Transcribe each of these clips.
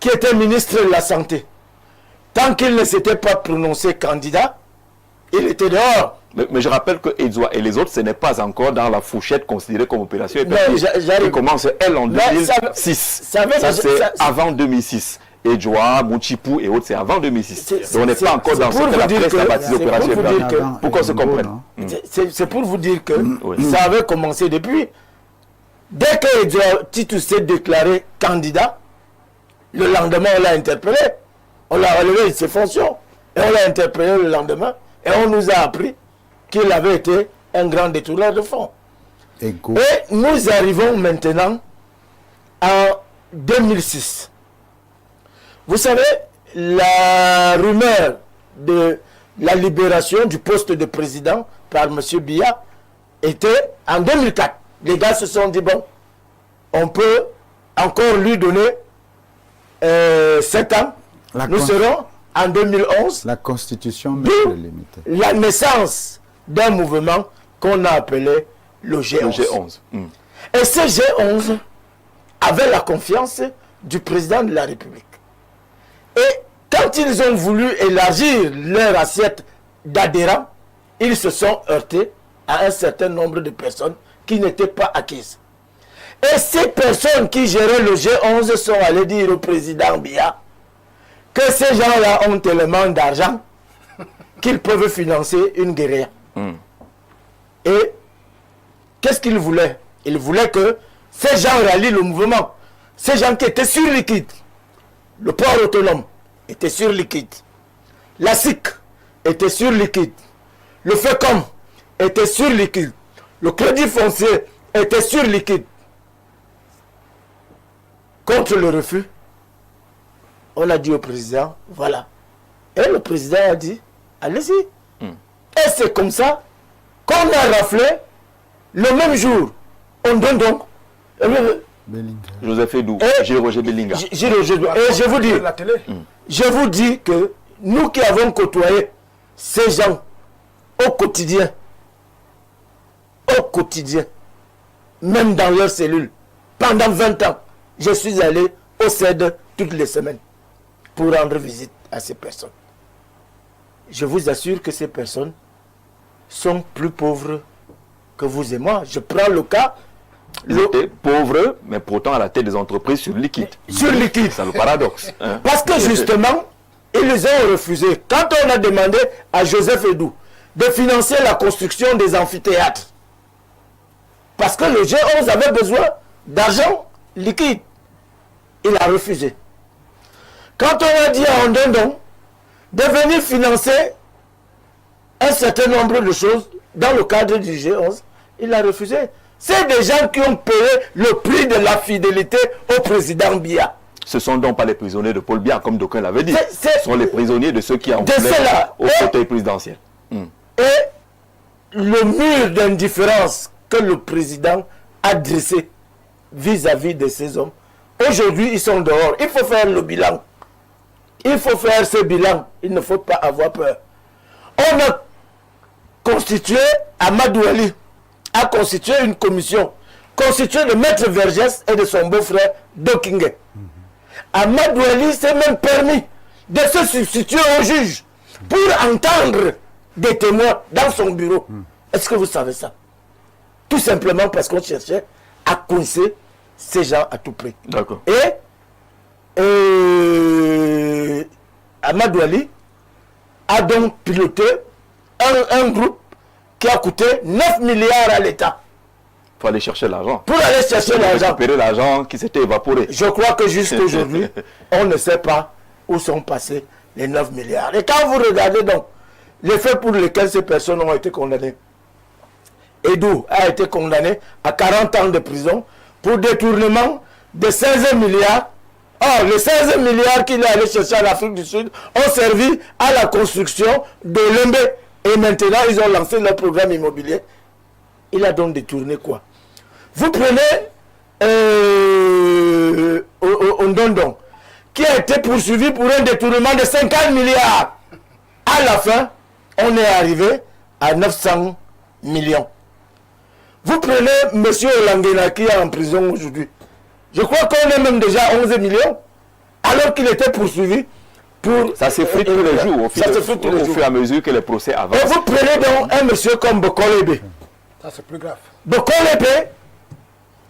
qui était ministre de la Santé, tant qu'il ne s'était pas prononcé candidat, il était dehors. Mais je rappelle que Edouard et les autres, ce n'est pas encore dans la fourchette considérée comme opération. Ils commencent, elle, en 2006. Ça, c'est avant 2006. Edouard, Mouchipou et autres, c'est avant 2006. Donc on n'est pas encore dans ce que la presse a baptisé opération. Pour qu'on se comprenne. C'est pour vous dire que ça avait commencé depuis. Dès que Edouard Titou s'est déclaré candidat, le lendemain, on l'a interpellé. On l'a relevé de ses fonctions. Et on l'a interpellé le lendemain. Et on nous a appris qu'il avait été un grand détourneur de fonds. Et nous arrivons maintenant en 2006. Vous savez, la rumeur de la libération du poste de président par M. Biya était en 2004. Les gars se sont dit, bon, on peut encore lui donner 7 ans. Nous serons en 2011. La Constitution met le limite. La naissance d'un mouvement qu'on a appelé le G11. Le G11. Et ce G11 avait la confiance du président de la République. Et quand ils ont voulu élargir leur assiette d'adhérents, ils se sont heurtés à un certain nombre de personnes qui n'étaient pas acquises. Et ces personnes qui géraient le G11 sont allées dire au président Biya que ces gens-là ont tellement d'argent qu'ils peuvent financer une guérilla. Et qu'est-ce qu'ils voulaient? Ils voulaient que ces gens rallient le mouvement. Ces gens qui étaient sur liquide. Le port autonome était sur liquide. La SIC était sur liquide. Le FECOM était sur liquide. Le crédit foncier était sur liquide. Contre le refus, on a dit au président, voilà. Et le président a dit, allez-y. Et c'est comme ça qu'on a raflé le même jour. On donne donc. Joseph Edou, Roger Bellinga. Et je vous dis que nous qui avons côtoyé ces gens au quotidien, même dans leurs cellules, pendant 20 ans, je suis allé au CED toutes les semaines pour rendre visite à ces personnes. Je vous assure que ces personnes sont plus pauvres que vous et moi. Je prends le cas. Ils étaient pauvres, mais pourtant à la tête des entreprises sur liquide. Sur liquide. C'est le paradoxe. Hein? Parce que justement, ils ont refusé. Quand on a demandé à Joseph Edou de financer la construction des amphithéâtres, parce que le G11 avait besoin d'argent liquide, il a refusé. Quand on a dit à Ondondon de venir financer un certain nombre de choses dans le cadre du G11, il a refusé. C'est des gens qui ont payé le prix de la fidélité au président Biya. Ce sont donc pas les prisonniers de Paul Biya, comme d'aucuns l'avaient dit. Ce sont les prisonniers de ceux qui ont au fauteuil présidentiel. Et le mur d'indifférence que le président a dressé vis-à-vis de ces hommes, aujourd'hui ils sont dehors. Il faut faire le bilan. Il faut faire ce bilan. Il ne faut pas avoir peur. On a constitué, Amadou Ali a constitué une commission constituée de Maître Vergès et de son beau-frère Dokingé. Amadou Ali s'est même permis de se substituer au juge pour entendre des témoins dans son bureau. Est-ce que vous savez ça? Tout simplement parce qu'on cherchait à coincer ces gens à tout prix. D'accord. Et Amadou Ali a donc piloté un groupe qui a coûté 9 milliards à l'État. Pour aller chercher l'argent. Pour aller chercher l'argent. Récupérer l'argent qui s'était évaporé. Je crois que jusqu'aujourd'hui, on ne sait pas où sont passés les 9 milliards. Et quand vous regardez donc les faits pour lesquels ces personnes ont été condamnées, Edou a été condamné à 40 ans de prison pour détournement de 16 milliards. Or, les 16 milliards qu'il est allé chercher en Afrique du Sud ont servi à la construction de Lembe. Et maintenant, ils ont lancé leur programme immobilier. Il a donc détourné quoi? Vous prenez Ondondon, qui a été poursuivi pour un détournement de 50 milliards. À la fin, on est arrivé à 900 millions. Vous prenez M. Olanguena qui est en prison aujourd'hui. Je crois qu'on est même déjà à 11 millions. alors qu'il était poursuivi pour... Ça s'effrite tous les jours, au fur et à mesure que les procès avancent. Et vous prenez donc un monsieur comme Bokolebe. Ça, c'est plus grave. Bokolebe,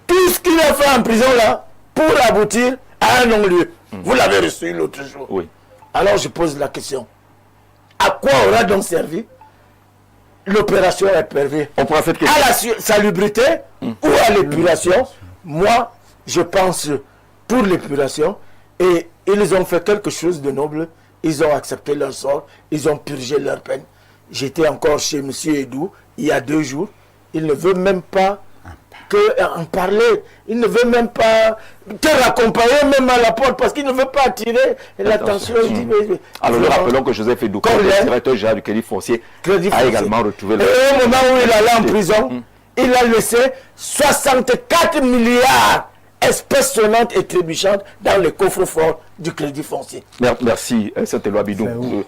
tout ce qu'il a fait en prison là, pour aboutir à un non-lieu. Vous l'avez reçu l'autre jour. Oui. Alors je pose la question. À quoi aura donc servi l'opération épervée? On prend cette question. À la salubrité ou à l'épuration? Moi, je pense pour l'épuration. Et ils ont fait quelque chose de noble. Ils ont accepté leur sort. Ils ont purgé leur peine. J'étais encore chez M. Edou il y a 2 jours. Il ne veut même pas en parler. Il ne veut même pas te raccompagner même à la porte parce qu'il ne veut pas attirer l'attention. Alors nous rappelons que Joseph Edou, le directeur général du Crédit Foncier, a également retrouvé... Et au moment où il allait en prison, il a laissé 64 milliards espèces sonnantes et trébuchantes dans les coffres forts du Crédit Foncier. Merci, Saint-Éloi Bidou.